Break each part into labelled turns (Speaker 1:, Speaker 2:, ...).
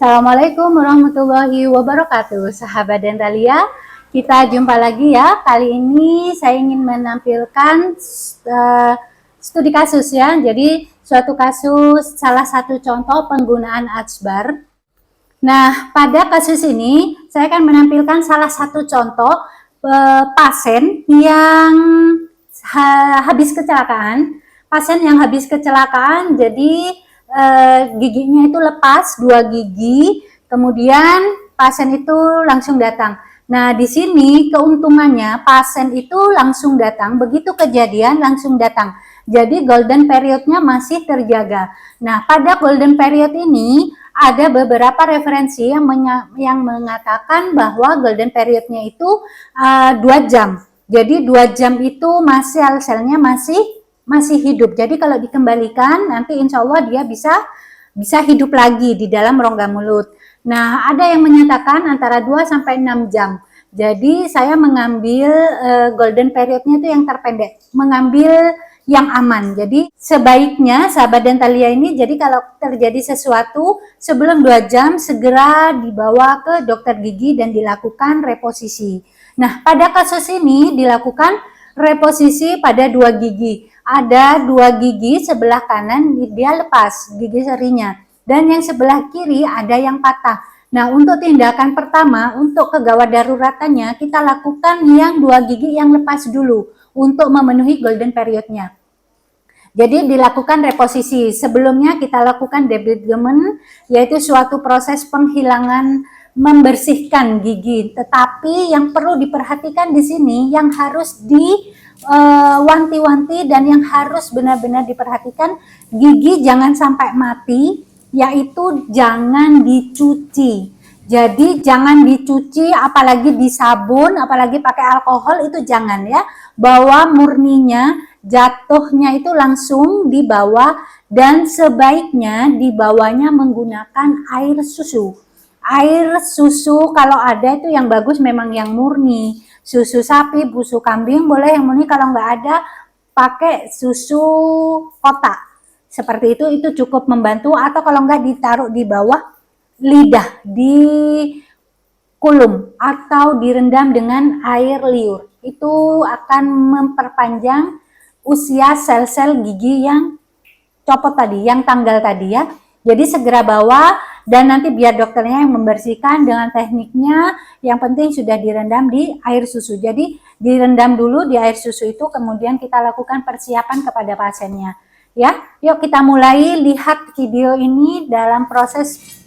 Speaker 1: Assalamualaikum warahmatullahi wabarakatuh, sahabat Dentalia. Kita jumpa lagi ya. Kali ini saya ingin menampilkan studi kasus ya. Jadi suatu kasus, salah satu contoh penggunaan Atsbar. Nah, pada kasus ini saya akan menampilkan salah satu contoh pasien yang habis kecelakaan. Pasien yang habis kecelakaan, jadi giginya itu lepas 2 gigi, kemudian pasien itu langsung datang. Nah, di sini keuntungannya pasien itu langsung datang, begitu kejadian langsung datang. Jadi golden periodnya masih terjaga. Nah, pada golden period ini ada beberapa referensi yang mengatakan bahwa golden periodnya itu 2 jam. Jadi 2 jam itu masih selnya masih hidup. Jadi kalau dikembalikan nanti insya Allah dia bisa hidup lagi di dalam rongga mulut. Nah, ada yang menyatakan antara 2 sampai 6 jam. Jadi saya mengambil golden periodnya itu yang terpendek, mengambil yang aman. Jadi sebaiknya sahabat Dentalia ini, jadi kalau terjadi sesuatu sebelum 2 jam segera dibawa ke dokter gigi dan dilakukan reposisi. Nah, pada kasus ini dilakukan reposisi pada 2 gigi. Ada 2 gigi sebelah kanan dia lepas gigi serinya, dan yang sebelah kiri ada yang patah. Nah, untuk tindakan pertama, untuk kegawat daruratannya, kita lakukan yang 2 gigi yang lepas dulu untuk memenuhi golden periodnya. Jadi dilakukan reposisi. Sebelumnya kita lakukan debridement, yaitu suatu proses penghilangan, membersihkan gigi. Tetapi yang perlu diperhatikan di sini, yang harus wanti-wanti dan yang harus benar-benar diperhatikan, gigi jangan sampai mati, yaitu jangan dicuci. Jadi jangan dicuci, apalagi di sabun, apalagi pakai alkohol, itu jangan ya. Bawa murninya, jatuhnya itu langsung dibawa, dan sebaiknya dibawanya menggunakan air susu. Air susu kalau ada itu yang bagus memang yang murni. Susu sapi, susu kambing boleh yang murni, kalau nggak ada pakai susu kotak. Seperti itu cukup membantu, atau kalau nggak ditaruh di bawah lidah, di kulum, atau direndam dengan air liur. Itu akan memperpanjang usia sel-sel gigi yang copot tadi, yang tanggal tadi ya. Jadi segera bawa, dan nanti biar dokternya yang membersihkan dengan tekniknya. Yang penting sudah direndam di air susu. Jadi direndam dulu di air susu itu, kemudian kita lakukan persiapan kepada pasiennya. Ya, yuk kita mulai lihat video ini dalam proses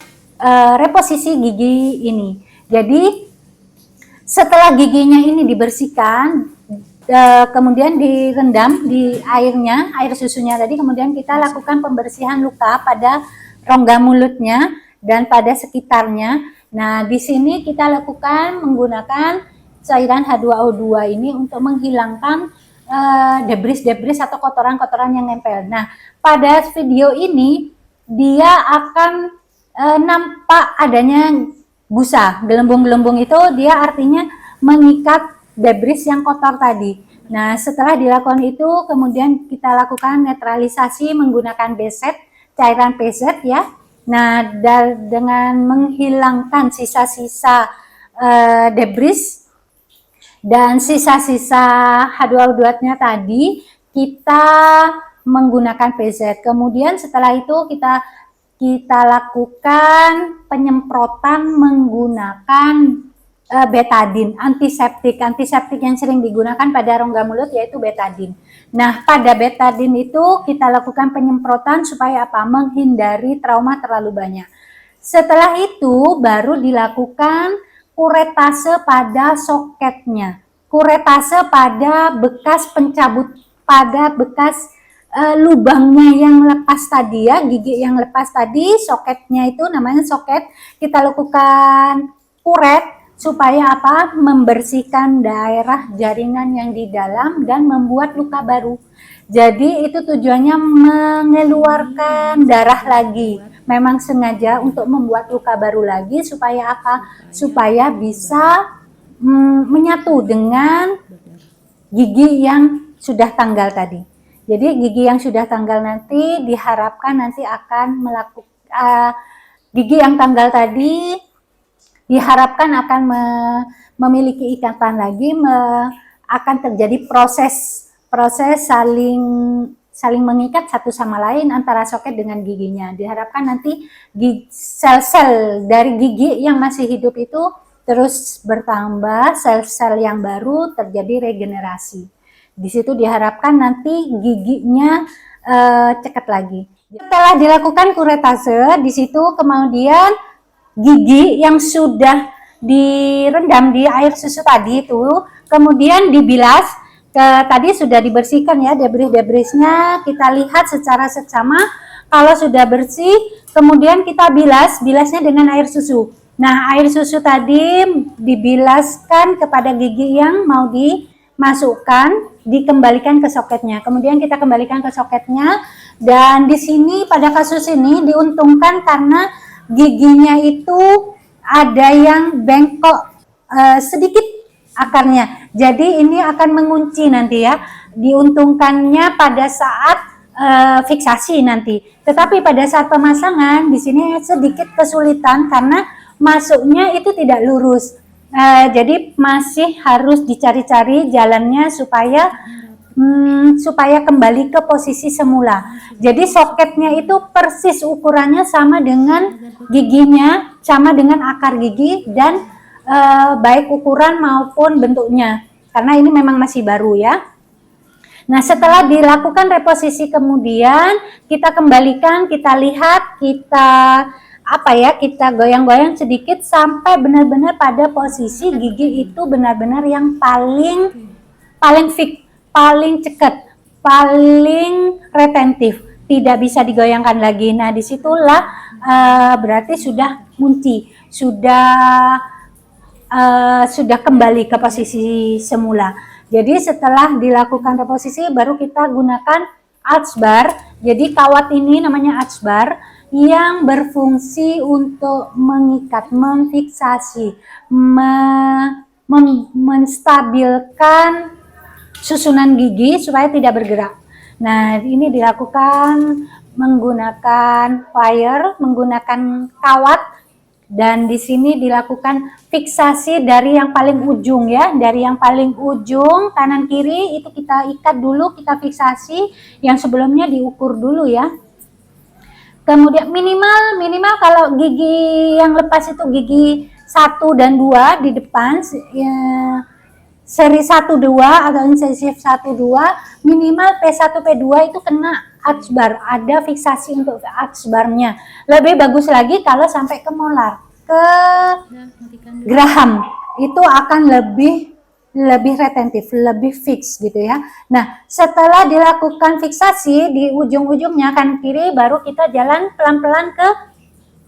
Speaker 1: reposisi gigi ini. Jadi setelah giginya ini dibersihkan, kemudian direndam di airnya, air susunya tadi, kemudian kita lakukan pembersihan luka pada rongga mulutnya dan pada sekitarnya. Nah, di sini kita lakukan menggunakan cairan H2O2 ini untuk menghilangkan debris-debris atau kotoran-kotoran yang nempel. Nah, pada video ini dia akan nampak adanya busa, gelembung-gelembung itu dia artinya mengikat debris yang kotor tadi. Nah, setelah dilakukan itu, kemudian kita lakukan netralisasi menggunakan beset, cairan beset ya. Nah, dengan menghilangkan sisa-sisa debris dan sisa-sisa H2O2-nya tadi, kita menggunakan beset. Kemudian setelah itu kita lakukan penyemprotan menggunakan betadine, antiseptik yang sering digunakan pada rongga mulut yaitu betadine. Nah, pada betadine itu kita lakukan penyemprotan supaya apa? Menghindari trauma terlalu banyak. Setelah itu baru dilakukan kuretase pada soketnya, kuretase pada bekas pencabut, pada bekas lubangnya yang lepas tadi ya, gigi yang lepas tadi, soketnya itu namanya soket. Kita lakukan kuret supaya apa? Membersihkan daerah jaringan yang di dalam dan membuat luka baru. Jadi itu tujuannya mengeluarkan darah lagi. Memang sengaja untuk membuat luka baru lagi supaya apa? Supaya bisa menyatu dengan gigi yang sudah tanggal tadi. Jadi gigi yang sudah tanggal nanti diharapkan nanti akan gigi yang tanggal tadi diharapkan akan memiliki ikatan lagi, akan terjadi proses saling mengikat satu sama lain antara soket dengan giginya. Diharapkan nanti sel-sel dari gigi yang masih hidup itu terus bertambah, sel-sel yang baru terjadi regenerasi. Di situ diharapkan nanti giginya cekat lagi. Setelah dilakukan kuretase, di situ kemudian gigi yang sudah direndam di air susu tadi itu kemudian dibilas. Tadi sudah dibersihkan ya debris-debrisnya, kita lihat secara seksama. Kalau sudah bersih, kemudian kita bilasnya dengan air susu. Nah, air susu tadi dibilaskan kepada gigi yang mau dimasukkan, dikembalikan ke soketnya. Kemudian kita kembalikan ke soketnya, dan di sini pada kasus ini diuntungkan karena giginya itu ada yang bengkok sedikit akarnya. Jadi ini akan mengunci nanti ya. Diuntungkannya pada saat fiksasi nanti. Tetapi pada saat pemasangan di sini sedikit kesulitan karena masuknya itu tidak lurus. Jadi masih harus dicari-cari jalannya supaya kembali ke posisi semula. Jadi soketnya itu persis ukurannya sama dengan giginya, sama dengan akar gigi dan baik ukuran maupun bentuknya, karena ini memang masih baru ya. Nah, setelah dilakukan reposisi kemudian kita kembalikan, kita lihat, kita goyang-goyang sedikit sampai benar-benar pada posisi gigi itu benar-benar yang paling fix, paling cekat, paling retentif, tidak bisa digoyangkan lagi. Nah, disitulah berarti sudah munci, sudah kembali ke posisi semula. Jadi setelah dilakukan reposisi baru kita gunakan arch bar. Jadi kawat ini namanya arch bar yang berfungsi untuk mengikat, memfiksasi, menstabilkan susunan gigi supaya tidak bergerak. Nah, ini dilakukan menggunakan wire, menggunakan kawat. Dan di sini dilakukan fiksasi dari yang paling ujung ya, dari yang paling ujung kanan kiri itu kita ikat dulu, kita fiksasi. Yang sebelumnya diukur dulu ya. Kemudian minimal kalau gigi yang lepas itu gigi 1 dan 2 di depan ya, seri 1 2 atau incisif 1 2, minimal P1 P2 itu kena arch bar, ada fiksasi untuk arch barnya. Lebih bagus lagi kalau sampai ke molar, ke geraham, itu akan lebih retentif, lebih fix gitu ya. Nah, setelah dilakukan fiksasi di ujung-ujungnya kanan kiri, baru kita jalan pelan-pelan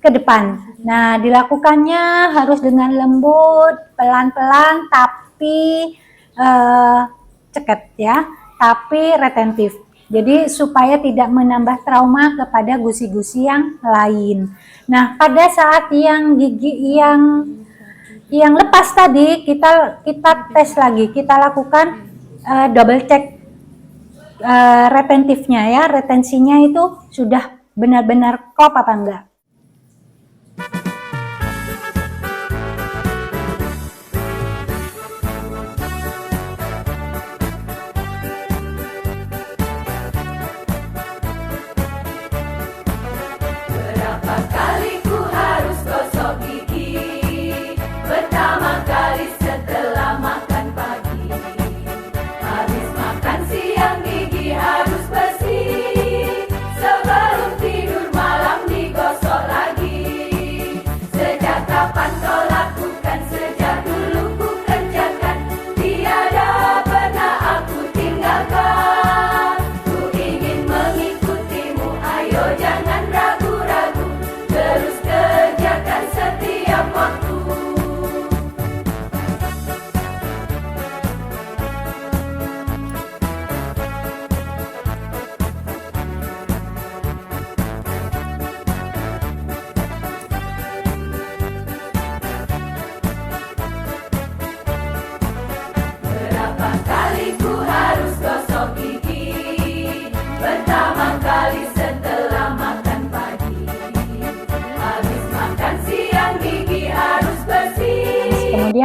Speaker 1: ke depan. Nah, dilakukannya harus dengan lembut, pelan-pelan, tapi cekat ya, tapi retentif. Jadi supaya tidak menambah trauma kepada gusi-gusi yang lain. Nah, pada saat yang gigi yang lepas tadi kita tes lagi, kita lakukan double check retentifnya ya, retensinya itu sudah benar-benar klop apa enggak.
Speaker 2: Gigi harus bersih sebelum tidur malam digosok.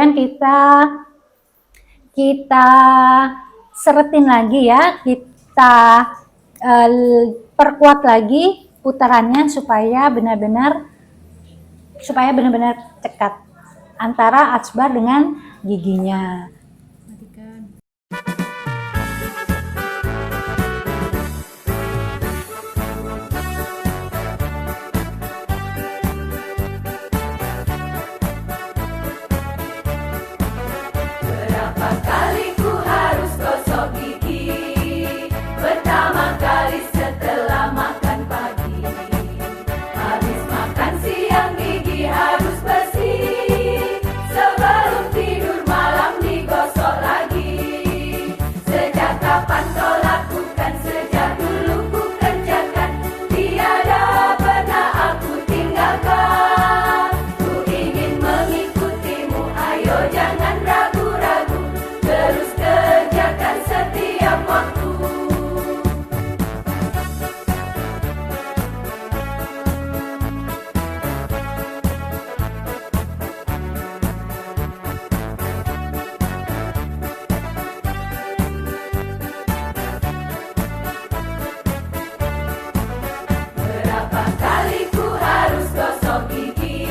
Speaker 1: kemudian kita seretin lagi ya, kita perkuat lagi putarannya supaya benar-benar cekat antara atsbar dengan giginya.
Speaker 2: Berapa kali ku harus gosok gigi? Pertama kali setelah makan pagi. Habis makan siang gigi harus bersih. Sebelum tidur malam digosok lagi. Sejak kapan kau lakukan? Sejak dulu ku kerjakan. Tiada pernah aku tinggalkan. Ku ingin mengikutimu, ayo jangan ragu-ragu. Terus kerjakan setiap waktu. Berapa kali ku harus gosok gigi?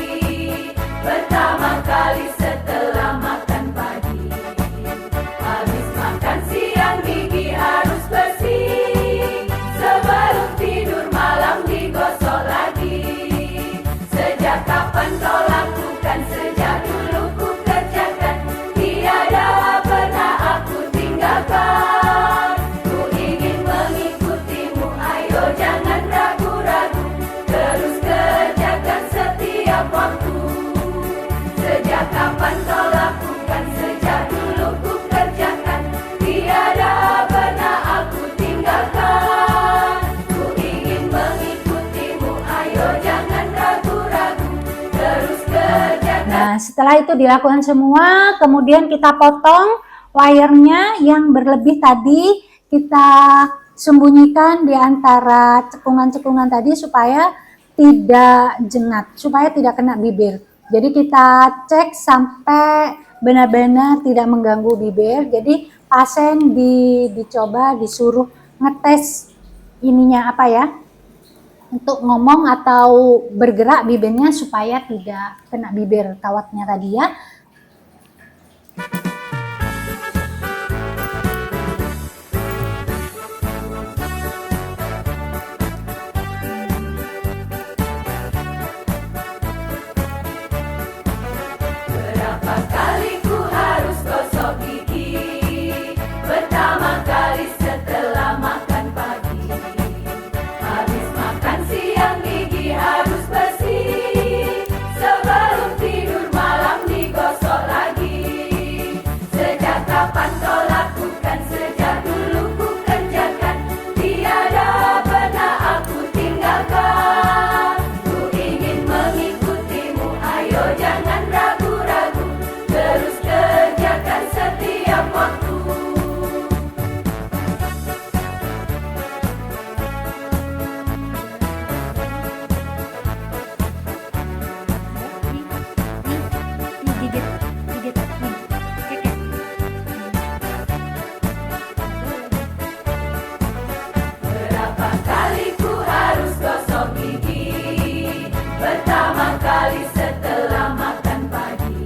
Speaker 2: Pertama kali setelah makan pagi. Habis makan siang gigi harus bersih. Sebelum tidur malam digosok lagi. Sejak kapan kau lakukan? Sejak dulu ku kerjakan. Tiada pernah aku tinggalkan. Ku ingin mengikutimu, ayo jangan ragu-ragu. Terus kerjakan setiap waktu. Sejak kapan kau lakukan? Sejak dulu ku kerjakan. Tiada pernah aku tinggalkan. Ku ingin mengikutimu, ayo jangan ragu-ragu. Terus kerjakan.
Speaker 1: Nah, setelah itu dilakukan semua, kemudian kita potong wire-nya yang berlebih tadi, kita sembunyikan di antara cekungan-cekungan tadi supaya tidak jengat, supaya tidak kena bibir. Jadi kita cek sampai benar-benar tidak mengganggu bibir. Jadi pasien dicoba disuruh ngetes ininya apa ya, untuk ngomong atau bergerak bibirnya supaya tidak kena bibir kawatnya tadi ya.
Speaker 2: Berapa kali ku harus gosok gigi? Pertama kali setelah makan pagi. Habis makan siang gigi harus bersih. Sebelum tidur malam digosok lagi. Sejak kapan kau lakukan? Sejak dulu ku kerjakan. Tiada pernah aku tinggalkan. Ku ingin mengikutimu, ayo jangan ragu-ragu. Terus kerjakan setiap waktu. Berapa kali ku harus gosok gigi? Pertama kali setelah makan pagi.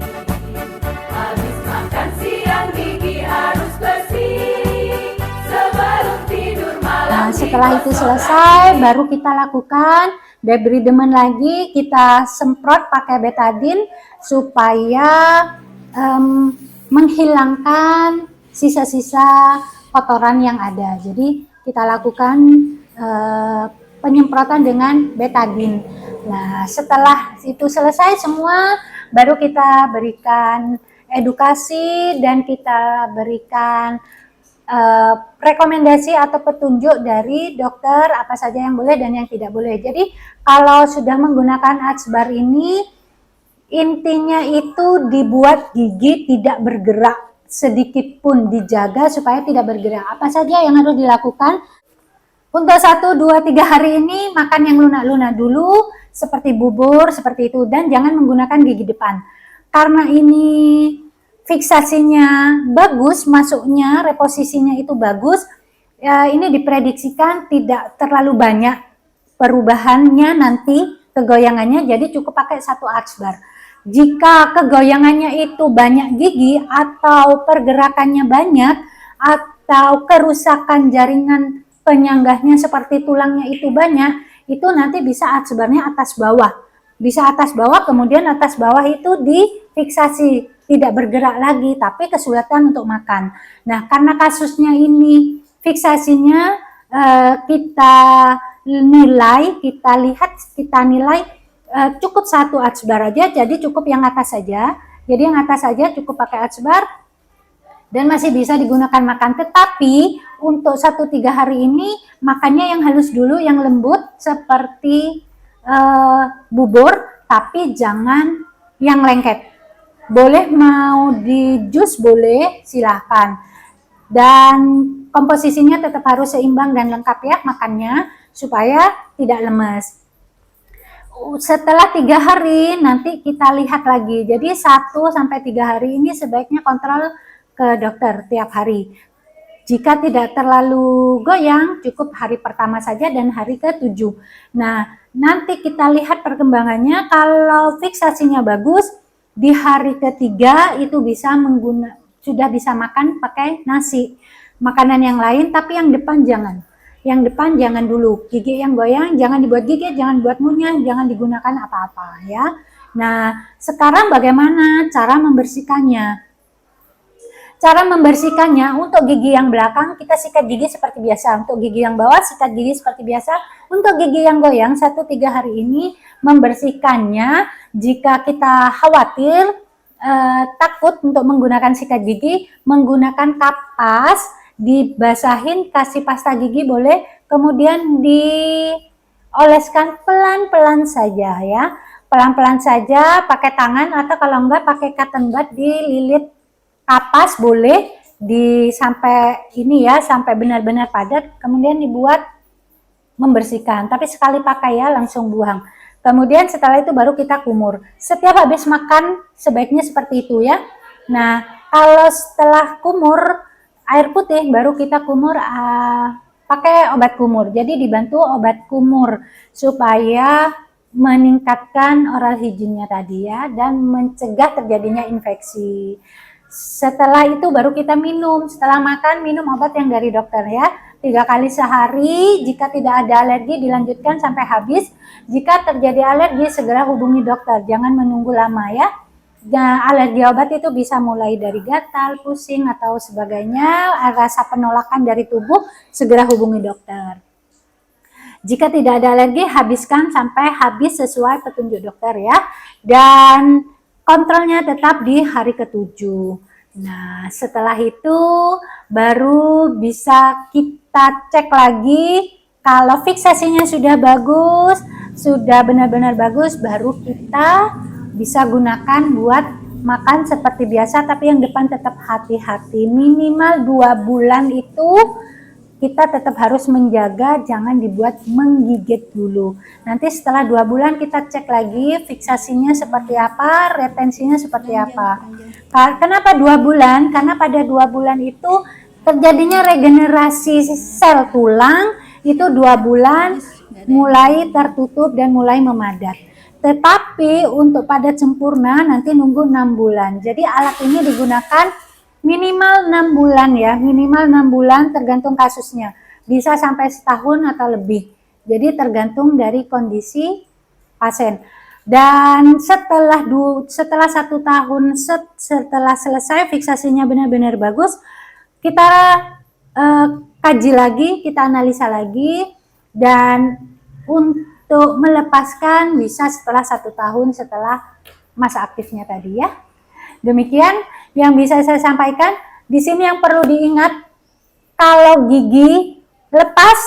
Speaker 2: Habis makan siang gigi harus bersih. Sebelum tidur malam.
Speaker 1: Nah, setelah itu selesai, baru kita lakukan debridement lagi, kita semprot pakai betadine supaya menghilangkan sisa-sisa kotoran yang ada. Jadi kita lakukan penyemprotan dengan betadine. Nah, setelah itu selesai semua, baru kita berikan edukasi dan kita berikan rekomendasi atau petunjuk dari dokter apa saja yang boleh dan yang tidak boleh. Jadi kalau sudah menggunakan atsbar ini, intinya itu dibuat gigi tidak bergerak sedikit pun, dijaga supaya tidak bergerak. Apa saja yang harus dilakukan? Untuk 1, 2, 3 hari ini makan yang lunak-lunak dulu, seperti bubur, seperti itu, dan jangan menggunakan gigi depan. Karena ini fiksasinya bagus, masuknya reposisinya itu bagus, ini diprediksikan tidak terlalu banyak perubahannya nanti kegoyangannya, jadi cukup pakai 1 arch bar. Jika kegoyangannya itu banyak gigi atau pergerakannya banyak atau kerusakan jaringan penyanggahnya seperti tulangnya itu banyak, itu nanti bisa arch barnya atas bawah. Bisa atas bawah, kemudian atas bawah itu difiksasi, tidak bergerak lagi, tapi kesulitan untuk makan. Nah, karena kasusnya ini fiksasinya kita nilai, kita lihat, kita nilai cukup 1 arch bar aja, jadi cukup yang atas saja. Jadi yang atas saja cukup pakai arch bar dan masih bisa digunakan makan. Tetapi untuk 1-3 hari ini makannya yang halus dulu, yang lembut seperti bubur, tapi jangan yang lengket. Boleh mau di jus boleh, silahkan. Dan komposisinya tetap harus seimbang dan lengkap ya makannya, supaya tidak lemes. Setelah 3 hari nanti kita lihat lagi. Jadi 1-3 hari ini sebaiknya kontrol ke dokter tiap hari. Jika tidak terlalu goyang, cukup hari pertama saja dan hari ke-7. Nah, nanti kita lihat perkembangannya. Kalau fiksasinya bagus, di hari ke-3 itu bisa sudah bisa makan pakai nasi. Makanan yang lain, tapi yang depan jangan. Yang depan jangan dulu. Gigi yang goyang jangan dibuat gigit, jangan buat ngunyah, jangan digunakan apa-apa ya. Nah, sekarang bagaimana cara membersihkannya? Cara membersihkannya, untuk gigi yang belakang kita sikat gigi seperti biasa. Untuk gigi yang bawah sikat gigi seperti biasa. Untuk gigi yang goyang 1-3 hari ini membersihkannya, jika kita khawatir takut untuk menggunakan sikat gigi, menggunakan kapas, dibasahin, kasih pasta gigi boleh, kemudian dioleskan pelan-pelan saja ya. Pelan-pelan saja pakai tangan, atau kalau enggak pakai cotton bud, dililit kapas boleh, sampai ini ya, sampai benar-benar padat, kemudian dibuat membersihkan. Tapi sekali pakai ya, langsung buang. Kemudian setelah itu baru kita kumur. Setiap habis makan sebaiknya seperti itu ya. Nah, kalau setelah kumur air putih, baru kita kumur pakai obat kumur. Jadi dibantu obat kumur supaya meningkatkan oral hygiene-nya tadi ya, dan mencegah terjadinya infeksi. Setelah itu baru kita minum. Setelah makan minum obat yang dari dokter ya. 3 kali sehari. Jika tidak ada alergi dilanjutkan sampai habis. Jika terjadi alergi segera hubungi dokter. Jangan menunggu lama ya. Nah, alergi obat itu bisa mulai dari gatal, pusing atau sebagainya, rasa penolakan dari tubuh, segera hubungi dokter. Jika tidak ada alergi, habiskan sampai habis sesuai petunjuk dokter ya. Dan kontrolnya tetap di hari ke-7. Nah, setelah itu baru bisa kita cek lagi. Kalau fiksasinya sudah bagus, sudah benar-benar bagus, baru kita bisa gunakan buat makan seperti biasa. Tapi yang depan tetap hati-hati. Minimal 2 bulan itu kita tetap harus menjaga, jangan dibuat menggigit dulu. Nanti setelah 2 bulan kita cek lagi fiksasinya seperti apa, retensinya seperti apa. Kenapa 2 bulan? Karena pada 2 bulan itu terjadinya regenerasi sel tulang, itu 2 bulan mulai tertutup dan mulai memadat. Tetapi untuk padat sempurna nanti nunggu 6 bulan. Jadi alat ini digunakan minimal 6 bulan ya, minimal 6 bulan tergantung kasusnya. Bisa sampai setahun atau lebih. Jadi tergantung dari kondisi pasien. Dan setelah 1 tahun, setelah selesai fiksasinya benar-benar bagus, kita kaji lagi, kita analisa lagi, dan untuk melepaskan bisa setelah 1 tahun setelah masa aktifnya tadi ya. Demikian yang bisa saya sampaikan. Di sini yang perlu diingat, kalau gigi lepas,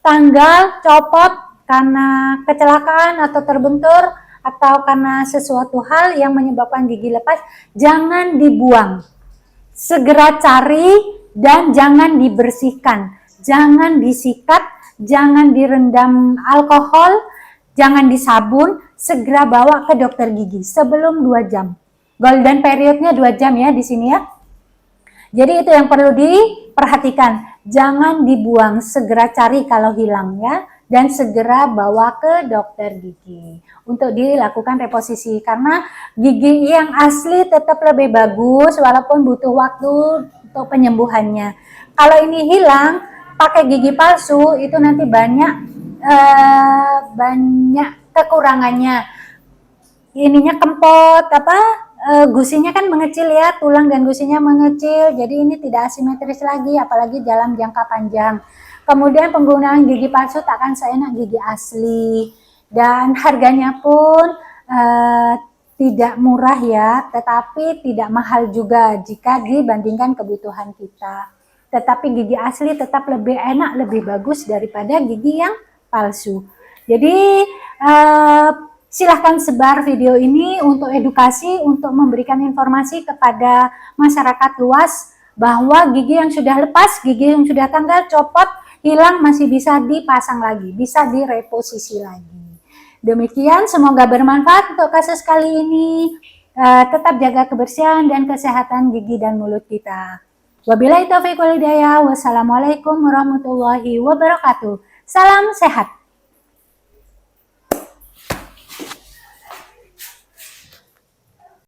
Speaker 1: tanggal, copot karena kecelakaan atau terbentur atau karena sesuatu hal yang menyebabkan gigi lepas, jangan dibuang. Segera cari dan jangan dibersihkan. Jangan disikat, jangan direndam alkohol, jangan disabun, segera bawa ke dokter gigi sebelum 2 jam. Golden periodnya 2 jam ya di sini ya. Jadi itu yang perlu diperhatikan. Jangan dibuang, segera cari kalau hilang ya. Dan segera bawa ke dokter gigi untuk dilakukan reposisi. Karena gigi yang asli tetap lebih bagus walaupun butuh waktu untuk penyembuhannya. Kalau ini hilang, pakai gigi palsu itu nanti banyak kekurangannya. Ininya kempot, gusinya kan mengecil ya, tulang dan gusinya mengecil, jadi ini tidak asimetris lagi, apalagi dalam jangka panjang. Kemudian penggunaan gigi palsu tak akan seenak gigi asli, dan harganya pun tidak murah ya, tetapi tidak mahal juga jika dibandingkan kebutuhan kita. Tetapi gigi asli tetap lebih enak, lebih bagus daripada gigi yang palsu. Jadi silahkan sebar video ini untuk edukasi, untuk memberikan informasi kepada masyarakat luas bahwa gigi yang sudah lepas, gigi yang sudah tanggal, copot, hilang masih bisa dipasang lagi, bisa direposisi lagi. Demikian, semoga bermanfaat untuk kasus kali ini. Tetap jaga kebersihan dan kesehatan gigi dan mulut kita. Wabillahi taufiq wal hidayah. Wassalamualaikum warahmatullahi wabarakatuh. Salam sehat.